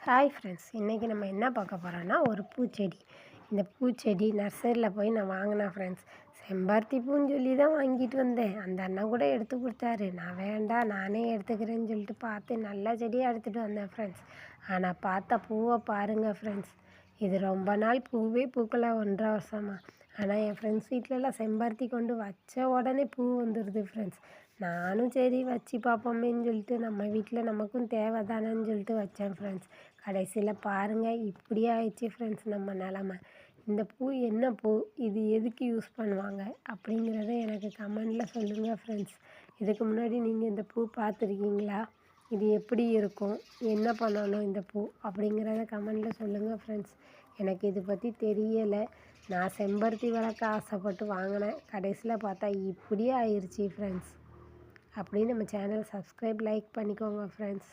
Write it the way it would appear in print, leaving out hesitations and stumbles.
Hi friends, இன்றைக்கி நம்ம என்ன பார்க்க போகிறோன்னா ஒரு பூச்செடி. இந்த பூச்செடி நர்சரியில் போய் நான் வாங்கினேன் ஃப்ரெண்ட்ஸ். செம்பருத்தி பூன்னு சொல்லி தான் வாங்கிட்டு வந்தேன். அந்த அண்ணன் கூட எடுத்து கொடுத்தாரு. நான் வேண்டாம், நானே எடுத்துக்கிறேன்னு சொல்லிட்டு பார்த்து நல்ல செடியாக எடுத்துகிட்டு வந்தேன் ஃப்ரெண்ட்ஸ். ஆனால் பார்த்தா பூவை பாருங்கள் ஃப்ரெண்ட்ஸ். இது ரொம்ப நாள் பூவே பூக்கலை, 1.5 வருஷமாக. ஆனால் என் ஃப்ரெண்ட்ஸ் வீட்டிலலாம் செம்பருத்தி கொண்டு வச்ச உடனே பூ வந்துடுது ஃப்ரெண்ட்ஸ். நானும் சரி வச்சு பார்ப்போமேன்னு சொல்லிட்டு நம்ம வீட்டில் நமக்கும் தேவை தானேன்னு சொல்லிட்டு வச்சேன் ஃப்ரெண்ட்ஸ். கடைசியில் பாருங்கள், இப்படியே ஆயிடுச்சு ஃப்ரெண்ட்ஸ் நம்ம நிலமை. இந்த பூ என்ன பூ, இது எதுக்கு யூஸ் பண்ணுவாங்க அப்படிங்கிறத எனக்கு கமெண்டில் சொல்லுங்கள் ஃப்ரெண்ட்ஸ். இதுக்கு முன்னாடி நீங்கள் இந்த பூ பார்த்துருக்கீங்களா? இது எப்படி இருக்கும், என்ன பண்ணணும் இந்த பூ அப்படிங்கிறத கமெண்டில் சொல்லுங்கள் ஃப்ரெண்ட்ஸ். எனக்கு இது பற்றி தெரியலை. நான் செம்பருத்தி வளர்க்க ஆசைப்பட்டு வாங்கினேன். கடைசியில் பார்த்தா இப்படியே ஆயிடுச்சு ஃப்ரெண்ட்ஸ். அப்படியே நம்ம சேனலை சப்ஸ்கிரைப், லைக் பண்ணிக்கோங்க ஃப்ரெண்ட்ஸ்.